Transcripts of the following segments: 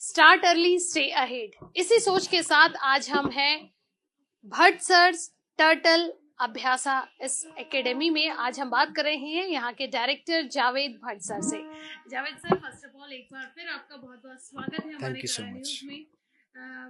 Start early stay ahead, इसी सोच के साथ आज हम हैं भट्ट सर्स टर्टल अभ्यासा इस एकेडमी में। आज हम बात कर रहे हैं यहाँ के डायरेक्टर जावेद भट्ट सर से। Javed sir, first of all एक बार फिर आपका बहुत बहुत स्वागत है हमारे करा न्यूज में।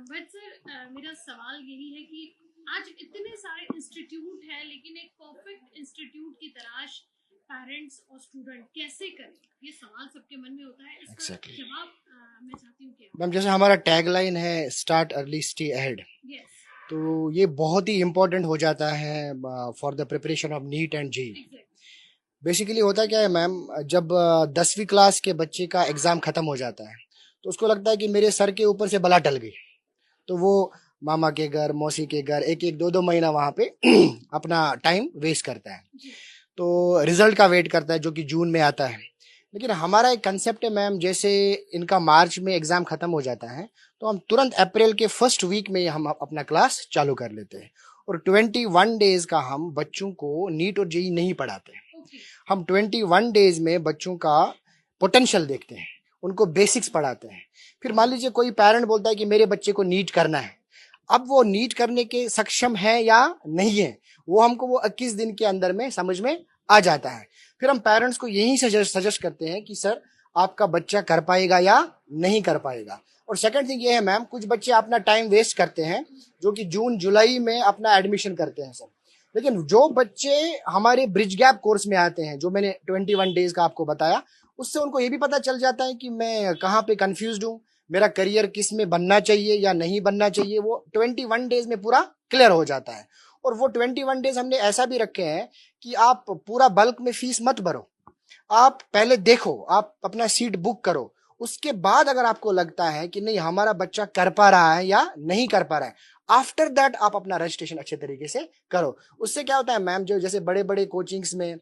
भट्ट सर, मेरा सवाल यही है कि आज इतने सारे इंस्टीट्यूट हैं, लेकिन एक परफेक्ट इंस्टीट्यूट की तलाश पेरेंट्स और स्टूडेंट कैसे करें, ये सवाल सबके मन में होता है। इसका जवाब मैं चाहती हूँ कि मैम, जैसे हमारा टैगलाइन है स्टार्ट अर्ली स्टे अहेड, तो ये बहुत ही इम्पोर्टेंट हो जाता है for the preparation of neat and JEE. Basically होता क्या है मैम, जब 10वीं क्लास के बच्चे का एग्जाम खत्म हो जाता है तो उसको लगता है कि मेरे सर के ऊपर से बला टल गई, तो वो मामा के घर, मौसी के घर एक एक दो दो महीना वहां पे अपना टाइम वेस्ट करता है, तो रिजल्ट का वेट करता है जो कि जून में आता है। लेकिन हमारा एक कंसेप्ट है मैम, जैसे इनका मार्च में एग्जाम खत्म हो जाता है तो हम तुरंत अप्रैल के फर्स्ट वीक में हम अपना क्लास चालू कर लेते हैं, और 21 डेज का हम बच्चों को नीट और जेईई नहीं पढ़ाते। हम 21 डेज में बच्चों का पोटेंशियल देखते हैं, उनको बेसिक्स पढ़ाते हैं। फिर मान लीजिए कोई पेरेंट बोलता है कि मेरे बच्चे को नीट करना है, अब वो नीट करने के सक्षम है या नहीं है वो हमको वो 21 दिन के अंदर में समझ में आ जाता है। फिर हम पेरेंट्स को यही सजेस्ट करते हैं कि सर आपका बच्चा कर पाएगा या नहीं कर पाएगा। और सेकंड थिंग ये है मैम, कुछ बच्चे अपना टाइम वेस्ट करते हैं जो कि जून जुलाई में अपना एडमिशन करते हैं सर, लेकिन जो बच्चे हमारे ब्रिज गैप कोर्स में आते हैं, जो मैंने 21 डेज का आपको बताया, उससे उनको ये भी पता चल जाता है कि मैं कहाँ पे कंफ्यूज्ड हूँ, मेरा करियर किस में बनना चाहिए या नहीं बनना चाहिए, वो 21 डेज में पूरा क्लियर हो जाता है। और वो 21 डेज हमने ऐसा भी रखे हैं कि आप पूरा बल्क में फीस मत भरो, आप पहले देखो, आप अपना सीट बुक करो, उसके बाद अगर आपको लगता है कि नहीं हमारा बच्चा कर पा रहा है या नहीं कर पा रहा है, आफ्टर दैट आप अपना रजिस्ट्रेशन अच्छे तरीके से करो। उससे क्या होता है मैम, जो जैसे बड़े बड़े कोचिंग्स में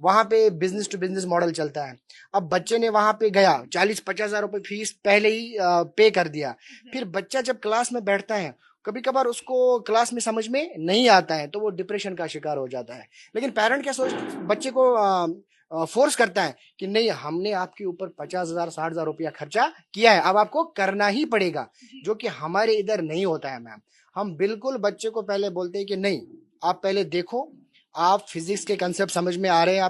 वहां पे बिजनेस टू बिजनेस मॉडल चलता है। अब बच्चे ने वहां पे गया, 40-50 हजार रुपए फीस पहले ही पे कर दिया, फिर बच्चा जब क्लास में बैठता है कभी कभार उसको क्लास में समझ में नहीं आता है तो वो डिप्रेशन का शिकार हो जाता है। लेकिन पेरेंट क्या सोच, बच्चे को फोर्स करता है कि नहीं हमने आपके ऊपर 50,000 60,000 रुपया खर्चा किया है, अब आपको करना ही पड़ेगा, जो कि हमारे इधर नहीं होता है मैम। हम बिल्कुल बच्चे को पहले बोलते हैं कि नहीं आप पहले देखो, आप फिजिक्स के कंसेप्ट समझ में आ रहे हैं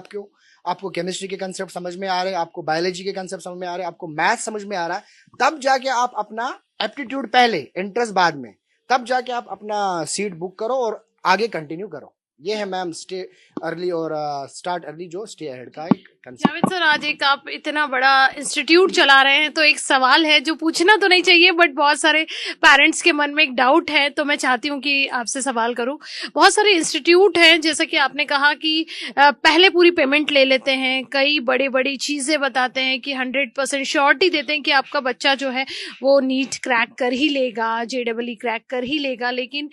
आपको केमिस्ट्री के कंसेप्ट समझ में आ रहे हैं, आपको बायोलॉजी के कंसेप्ट समझ में आ रहे हैं, आपको मैथ समझ में आ रहा है, तब जाके आप अपना एप्टीट्यूड पहले, इंटरेस्ट बाद में, तब जाके आप अपना सीट बुक करो और आगे कंटिन्यू करो। ये है मैम स्टे अर्ली और स्टार्ट अर्ली जो स्टे अहेड का एक कंसेप्ट। जावेद सर, आज एक आप इतना बड़ा इंस्टीट्यूट चला रहे हैं तो एक सवाल है जो पूछना तो नहीं चाहिए, बट बहुत सारे पेरेंट्स के मन में एक डाउट है, तो मैं चाहती हूँ कि आपसे सवाल करूँ। बहुत सारे इंस्टीट्यूट हैं, जैसा कि आपने कहा कि पहले पूरी पेमेंट ले लेते हैं, कई बड़ी बड़ी चीजें बताते हैं कि 100% श्योरिटी देते हैं कि आपका बच्चा जो है वो नीट क्रैक कर ही लेगा, जेईई क्रैक कर ही लेगा, लेकिन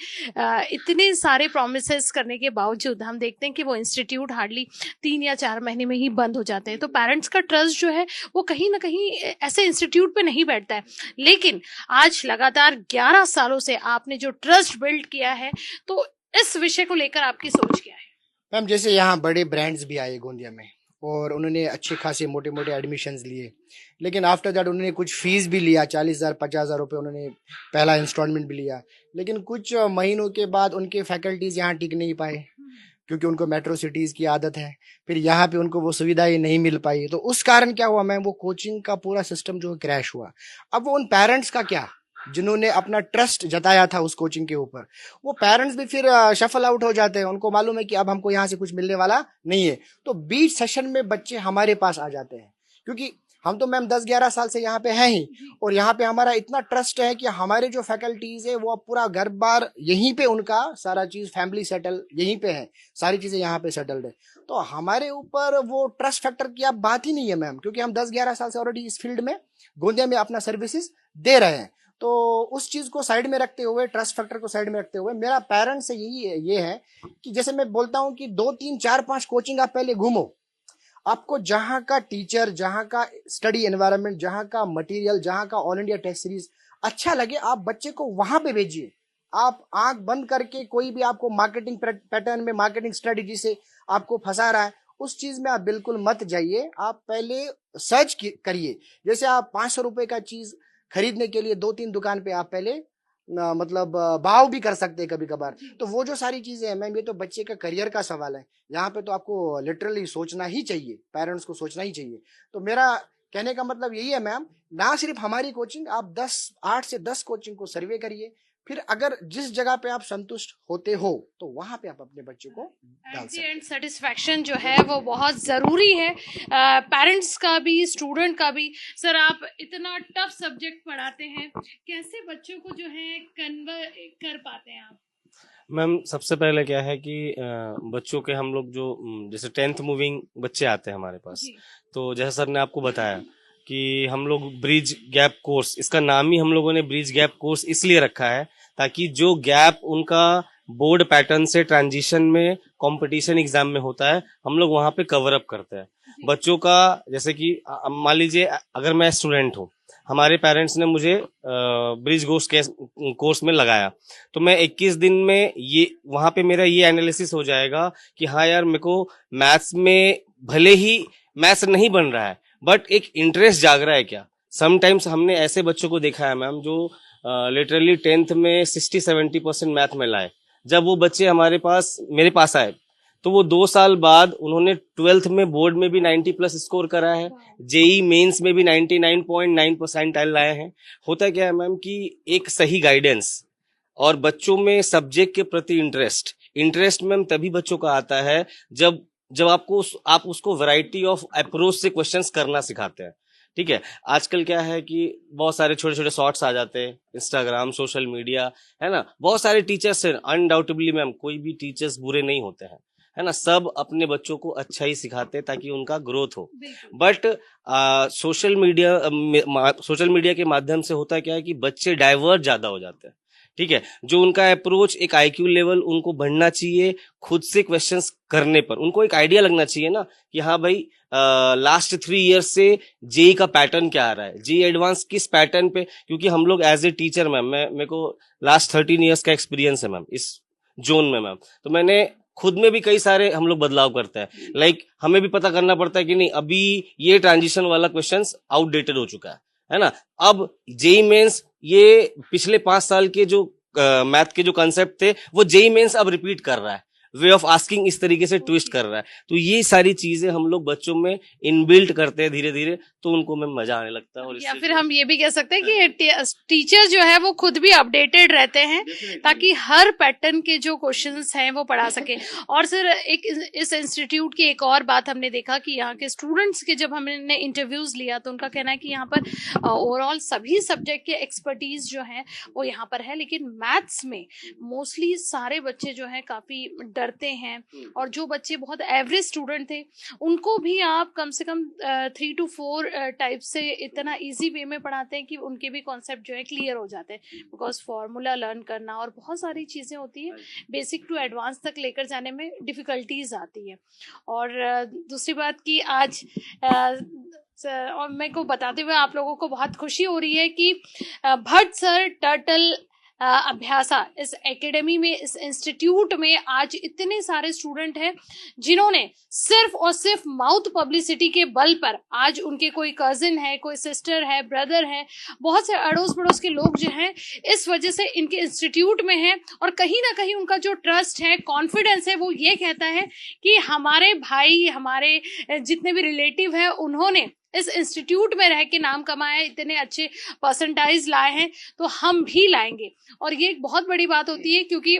इतने सारे प्रोमिसेस करने के बावजूद हम देखते हैं कि वो इंस्टीट्यूट हार्डली 3 या 4 महीने में ही बंद हो जाते हैं। तो पेरेंट्स का ट्रस्ट जो है वो कहीं ना कहीं ऐसे इंस्टीट्यूट पे नहीं बैठता है। लेकिन आज लगातार 11 सालों से आपने जो ट्रस्ट बिल्ड किया है, तो इस विषय को लेकर आपकी सोच क्या है? मैम, जैसे यहाँ बड़े ब्रांड्स भी आए गोंदिया में और उन्होंने अच्छे खासे मोटे मोटे एडमिशन्स लिए, लेकिन आफ्टर दैट उन्होंने कुछ फीस भी लिया, 40,000 50,000 रुपये उन्होंने पहला इंस्टॉलमेंट भी लिया, लेकिन कुछ महीनों के बाद उनके फैकल्टीज यहाँ टिक नहीं पाए क्योंकि उनको मेट्रो सिटीज की आदत है, फिर यहाँ पे उनको वो सुविधाएं नहीं मिल पाई, तो उस कारण क्या हुआ मैम, वो कोचिंग का पूरा सिस्टम जो क्रैश हुआ। अब वो उन पेरेंट्स का क्या, जिन्होंने अपना ट्रस्ट जताया था उस कोचिंग के ऊपर, वो पेरेंट्स भी फिर शफल आउट हो जाते हैं, उनको मालूम है कि अब हमको यहाँ से कुछ मिलने वाला नहीं है, तो बीच सेशन में बच्चे हमारे पास आ जाते हैं, क्योंकि हम तो मैम 10-11 साल से यहाँ पे हैं ही, और यहाँ पे हमारा इतना ट्रस्ट है कि हमारे जो फैकल्टीज है वो पूरा घर बार यहीं पे, उनका सारा चीज फैमिली सेटल यहीं पे है, सारी चीजें यहाँ पे सेटल्ड है, तो हमारे ऊपर वो ट्रस्ट फैक्टर की अब बात ही नहीं है मैम, क्योंकि हम 10-11 साल से ऑलरेडी इस फील्ड में गोंदिया में अपना सर्विसेज दे रहे हैं। तो उस चीज को साइड में रखते हुए, ट्रस्ट फैक्टर को साइड में रखते हुए, मेरा पेरेंट्स से ये है कि जैसे मैं बोलता हूँ कि 2-3-4-5 कोचिंग आप पहले घूमो, आपको जहां का टीचर, जहां का स्टडी एनवायरनमेंट, जहां का मटेरियल, जहां का ऑल इंडिया टेस्ट सीरीज अच्छा लगे, आप बच्चे को वहां पे भेजिए। आप आंख बंद करके कोई भी आपको मार्केटिंग पैटर्न में, मार्केटिंग स्ट्रेटेजी से आपको फंसा रहा है, उस चीज में आप बिल्कुल मत जाइए। आप पहले सर्च करिए, जैसे आप 500 रुपए का चीज खरीदने के लिए 2-3 दुकान पे आप पहले मतलब भाव भी कर सकते हैं कभी कभार। तो वो जो सारी चीजें हैं मैम, ये तो बच्चे का करियर का सवाल है, यहाँ पे तो आपको लिटरली सोचना ही चाहिए, पेरेंट्स को सोचना ही चाहिए। तो मेरा कहने का मतलब यही है मैम, ना सिर्फ हमारी कोचिंग, आप 8 से 10 कोचिंग को सर्वे करिए, फिर अगर जिस जगह पे आप संतुष्ट होते हो तो वहां पे आप अपने बच्चों को डाल सकते हैं। एंड सेटिस्फैक्शन जो है वो बहुत ज़रूरी है, पेरेंट्स का भी, स्टूडेंट का भी। सर, आप इतना टफ सब्जेक्ट पढ़ाते हैं, कैसे बच्चों को जो है कन्वर कर पाते हैं आप? मैम, सबसे पहले क्या है कि बच्चों के हम लोग जो जैसे 10th मूविंग बच्चे आते हैं हमारे पास, तो जैसा सर ने आपको बताया कि हम लोग ब्रिज गैप कोर्स, इसका नाम ही हम लोगों ने ब्रिज गैप कोर्स इसलिए रखा है ताकि जो गैप उनका बोर्ड पैटर्न से ट्रांजिशन में कंपटीशन एग्जाम में होता है, हम लोग वहां पे कवर अप करते हैं बच्चों का। जैसे कि मान लीजिए अगर मैं स्टूडेंट हूँ, हमारे पेरेंट्स ने मुझे ब्रिज कोर्स में लगाया, तो मैं 21 दिन में ये वहां पे मेरा ये एनालिसिस हो जाएगा कि हाँ यार, मेरे को मैथ्स में भले ही मैथ्स नहीं बन रहा है बट एक इंटरेस्ट जाग रहा है क्या। समटाइम्स हमने ऐसे बच्चों को देखा है मैम जो लिटरली 10th में 60-70% मैथ में लाए। जब वो बच्चे मेरे पास आए तो वो 2 साल बाद उन्होंने 12th में बोर्ड में भी 90+ स्कोर करा है, जेई मेंस में भी 99.9% लाए हैं। होता क्या है मैम कि एक सही गाइडेंस और बच्चों में सब्जेक्ट के प्रति इंटरेस्ट मैम तभी बच्चों का आता है जब आप उसको वैरायटी ऑफ अप्रोच से क्वेश्चंस करना सिखाते हैं। ठीक है, आजकल क्या है कि बहुत सारे छोटे छोटे शॉर्ट्स आ जाते हैं, इंस्टाग्राम, सोशल मीडिया, है ना। बहुत सारे टीचर्स हैं, अनडाउटेबली मैम, कोई भी टीचर्स बुरे नहीं होते हैं, है ना। सब अपने बच्चों को अच्छा ही सिखाते हैं ताकि उनका ग्रोथ हो। बट सोशल मीडिया के माध्यम से होता क्या है कि बच्चे डाइवर्ट ज्यादा हो जाते हैं। ठीक है, जो उनका अप्रोच, एक आईक्यू लेवल उनको बढ़ना चाहिए खुद से क्वेश्चंस करने पर। उनको एक आइडिया लगना चाहिए ना कि हाँ भाई, लास्ट 3 ईयर्स से जेई का पैटर्न क्या आ रहा है, जेई एडवांस किस पैटर्न पे। क्योंकि हम लोग एज ए टीचर मैम, मेरे को लास्ट 13 ईयर्स का एक्सपीरियंस है मैम इस जोन में मैम। तो मैंने खुद में भी कई सारे हम लोग बदलाव करते हैं। लाइक हमें भी पता करना पड़ता है कि नहीं, अभी ये ट्रांजिशन वाला क्वेश्चंस आउटडेटेड हो चुका है ना। अब जेई मेंस ये पिछले 5 साल के जो मैथ के जो कंसेप्ट थे वो जेई मेंस अब रिपीट कर रहा है, वे ऑफ आस्किंग इस तरीके से ट्विस्ट कर रहा है। तो ये सारी चीजें हम लोग बच्चों में इनबिल्ट करते हैं धीरे धीरे, तो उनको में मजा आने लगता है। और या फिर हम ये भी कह सकते हैं कि टीचर जो है वो खुद भी अपडेटेड रहते हैं ताकि हर पैटर्न के जो क्वेश्चंस हैं वो पढ़ा सके। और सर, इस इंस्टीट्यूट की एक और बात हमने देखा कि यहाँ के स्टूडेंट्स के जब हमने इंटरव्यूज लिया तो उनका कहना है कि यहाँ पर ओवरऑल सभी सब्जेक्ट के एक्सपर्टीज जो है वो यहाँ पर है, लेकिन मैथ्स में मोस्टली सारे बच्चे जो है काफी डरते हैं। और जो बच्चे बहुत एवरेज स्टूडेंट थे उनको भी आप कम से कम 3 to 4 टाइप से इतना इजी वे में पढ़ाते हैं कि उनके भी कॉन्सेप्ट जो है क्लियर हो जाते हैं। बिकॉज फार्मूला लर्न करना और बहुत सारी चीज़ें होती हैं, बेसिक टू एडवांस तक लेकर जाने में डिफ़िकल्टीज आती है। और दूसरी बात कि आज और मेरे को बताते हुए आप लोगों को बहुत खुशी हो रही है कि भट्ट सर टर्टल अभ्यासा इस एकेडमी में, इस इंस्टीट्यूट में आज इतने सारे स्टूडेंट हैं जिन्होंने सिर्फ और सिर्फ माउथ पब्लिसिटी के बल पर, आज उनके कोई कजिन है, कोई सिस्टर है, ब्रदर है, बहुत से अड़ोस पड़ोस के लोग जो हैं इस वजह से इनके इंस्टीट्यूट में हैं। और कहीं ना कहीं उनका जो ट्रस्ट है, कॉन्फिडेंस है, वो ये कहता है कि हमारे भाई, हमारे जितने भी रिलेटिव हैं, उन्होंने इस इंस्टीट्यूट में रह के नाम कमाया, इतने अच्छे परसेंटाइज लाए हैं, तो हम भी लाएंगे। और ये एक बहुत बड़ी बात होती है क्योंकि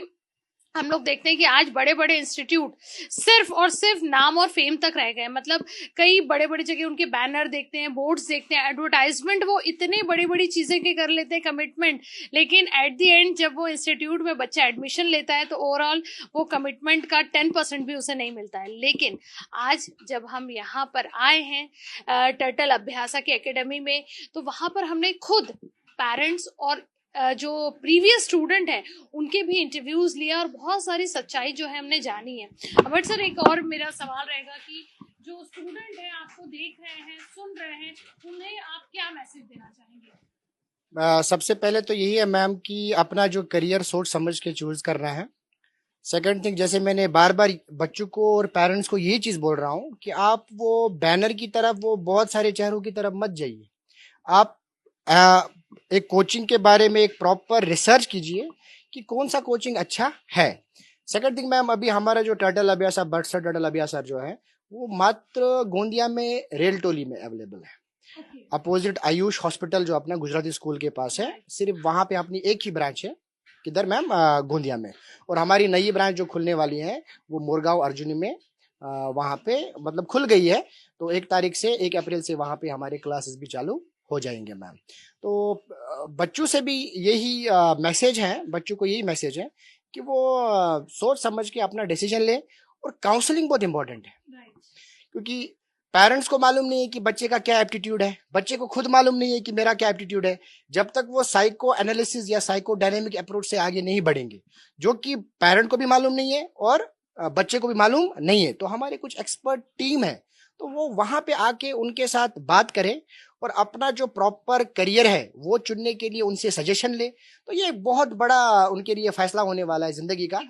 हम लोग देखते हैं कि आज बड़े बड़े इंस्टीट्यूट सिर्फ और सिर्फ नाम और फेम तक रह गए। मतलब कई बड़े बड़े जगह उनके बैनर देखते हैं, बोर्ड्स देखते हैं, एडवर्टाइजमेंट, वो इतने बड़ी बड़ी चीजें के कर लेते हैं, कमिटमेंट, लेकिन एट द एंड जब वो इंस्टीट्यूट में बच्चा एडमिशन लेता है तो ओवरऑल वो कमिटमेंट का 10% भी उसे नहीं मिलता है। लेकिन आज जब हम यहाँ पर आए हैं टर्टल अभ्यासा की एकेडमी में, तो वहां पर हमने खुद पेरेंट्स और जो प्रीवियस स्टूडेंट है उनके भी इंटरव्यूज लिया और बहुत सारी सच्चाई जो है हमने जानी है। बट सर, एक और मेरा सवाल रहेगा कि जो स्टूडेंट है आपको देख रहे हैं, सुन रहे हैं, उन्हें आप क्या मैसेज देना चाहेंगे? सबसे पहले तो यही है मैम कि अपना जो करियर सोच समझ के चूज करना है। सेकंड थिंग, जैसे मैंने बार बार बच्चों को और पेरेंट्स को यही चीज बोल रहा हूँ कि आप वो बैनर की तरफ, वो बहुत सारे चेहरों की तरफ मत जाइए। आप एक कोचिंग के बारे में एक प्रॉपर रिसर्च कीजिए कि कौन सा कोचिंग अच्छा है। सेकंड थिंग मैम, अभी हमारा जो टर्टल अभ्यास बर्ड्सर टर्टल अभ्यास जो है वो मात्र गोंदिया में रेल टोली में अवेलेबल है। अपोजिट आयुष हॉस्पिटल जो अपना गुजराती स्कूल के पास है, सिर्फ वहां पे अपनी एक ही ब्रांच है। किधर मैम? गोंदिया में। और हमारी नई ब्रांच जो खुलने वाली है वो मोरगांव अर्जुनी में वहां पे मतलब खुल गई है। तो 1 तारीख से 1 अप्रैल से वहां पे हमारे क्लासेस भी चालू हो जाएंगे मैम। तो बच्चों से भी यही मैसेज है, बच्चों को यही मैसेज है कि वो सोच समझ के अपना डिसीजन ले। और काउंसलिंग बहुत इंपॉर्टेंट है, क्योंकि पेरेंट्स को मालूम नहीं है कि बच्चे का क्या एप्टीट्यूड है, बच्चे को खुद मालूम नहीं है कि मेरा क्या एप्टीट्यूड है, जब तक वो साइको एनालिसिस या साइको डायनेमिक अप्रोच से आगे नहीं बढ़ेंगे, जो कि पेरेंट को भी मालूम नहीं है और बच्चे को भी मालूम नहीं है। तो हमारे कुछ एक्सपर्ट टीम है, तो वो वहां पे आके उनके साथ बात करें और अपना जो प्रॉपर करियर है वो चुनने के लिए उनसे सजेशन ले। तो ये बहुत बड़ा उनके लिए फैसला होने वाला है जिंदगी का।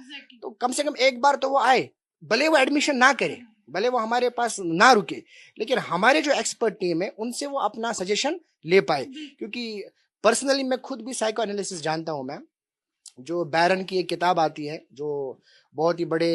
तो कम से कम एक बार तो वो आए, भले वो एडमिशन ना करे, भले वो हमारे पास ना रुके, लेकिन हमारे जो एक्सपर्ट टीम है उनसे वो अपना सजेशन ले पाए। क्योंकि पर्सनली मैं खुद भी साइको एनालिसिस जानता हूं मैम। जो बैरन की एक किताब आती है जो बहुत ही बड़े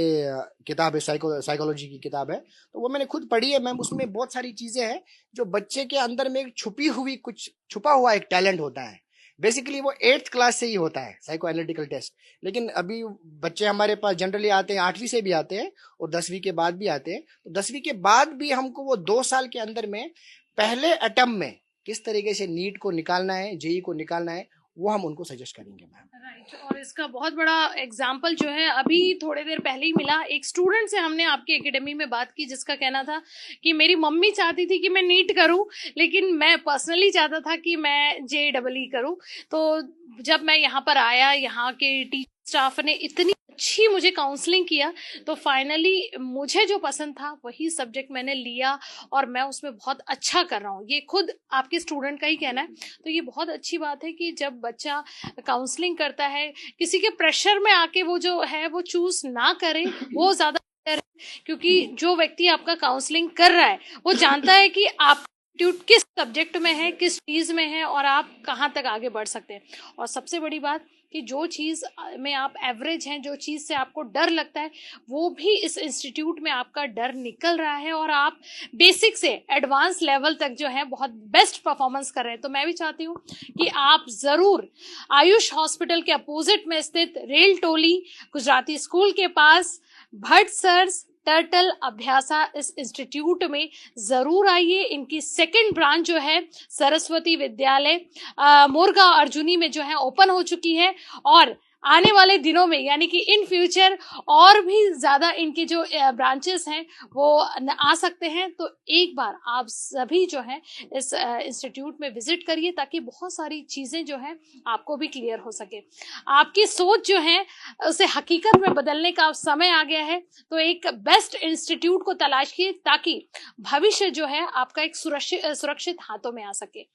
किताब है, साइकोलॉजी की किताब है, तो वो मैंने खुद पढ़ी है मैम। उसमें बहुत सारी चीजें हैं जो बच्चे के अंदर में एक छुपा हुआ एक टैलेंट होता है। बेसिकली वो 8th क्लास से ही होता है साइको एनालिटिकल टेस्ट। लेकिन अभी बच्चे हमारे पास जनरली आते हैं 8वीं से भी आते हैं और 10वीं के बाद भी आते हैं। तो 10वीं के बाद भी हमको वो 2 साल के अंदर में पहले अटेम्प्ट में किस तरीके से नीट को निकालना है, जेई को निकालना है, वो हम उनको सजेस्ट करेंगे मैम। राइट। और इसका बहुत बड़ा एग्जाम्पल जो है अभी थोड़ी देर पहले ही मिला। एक स्टूडेंट से हमने आपकी एकेडमी में बात की जिसका कहना था कि मेरी मम्मी चाहती थी कि मैं नीट करूं, लेकिन मैं पर्सनली चाहता था कि मैं JEE करूं। तो जब मैं यहाँ पर आया, यहाँ के टीचर स्टाफ ने इतनी अच्छी मुझे काउंसलिंग किया, तो फाइनली मुझे जो पसंद था वही सब्जेक्ट मैंने लिया और मैं उसमें बहुत अच्छा कर रहा हूँ। ये खुद आपके स्टूडेंट का ही कहना है। तो ये बहुत अच्छी बात है कि जब बच्चा काउंसलिंग करता है, किसी के प्रेशर में आके वो जो है वो चूज ना करे, वो ज्यादा बेहतर है। क्योंकि जो व्यक्ति आपका काउंसलिंग कर रहा है वो जानता है कि आप किस सब्जेक्ट में है, किस चीज में है और आप कहाँ तक आगे बढ़ सकते हैं। और सबसे बड़ी बात कि जो चीज में आप एवरेज हैं, जो चीज से आपको डर लगता है, वो भी इस इंस्टीट्यूट में आपका डर निकल रहा है और आप बेसिक से एडवांस लेवल तक जो है बहुत बेस्ट परफॉर्मेंस कर रहे हैं। तो मैं भी चाहती हूँ कि आप जरूर आयुष हॉस्पिटल के अपोजिट में स्थित रेल टोली गुजराती स्कूल के पास भट्ट टर्टल अभ्यासा इस इंस्टीट्यूट में जरूर आइए। इनकी 2nd ब्रांच जो है सरस्वती विद्यालय मोरगांव अर्जुनी में जो है ओपन हो चुकी है और आने वाले दिनों में यानी कि इन फ्यूचर और भी ज्यादा इनके जो ब्रांचेस हैं वो आ सकते हैं। तो एक बार आप सभी जो है इस इंस्टीट्यूट में विजिट करिए ताकि बहुत सारी चीजें जो है आपको भी क्लियर हो सके। आपकी सोच जो है उसे हकीकत में बदलने का समय आ गया है। तो एक बेस्ट इंस्टीट्यूट को तलाश कीजिए ताकि भविष्य जो है आपका एक सुरक्षित हाथों में आ सके।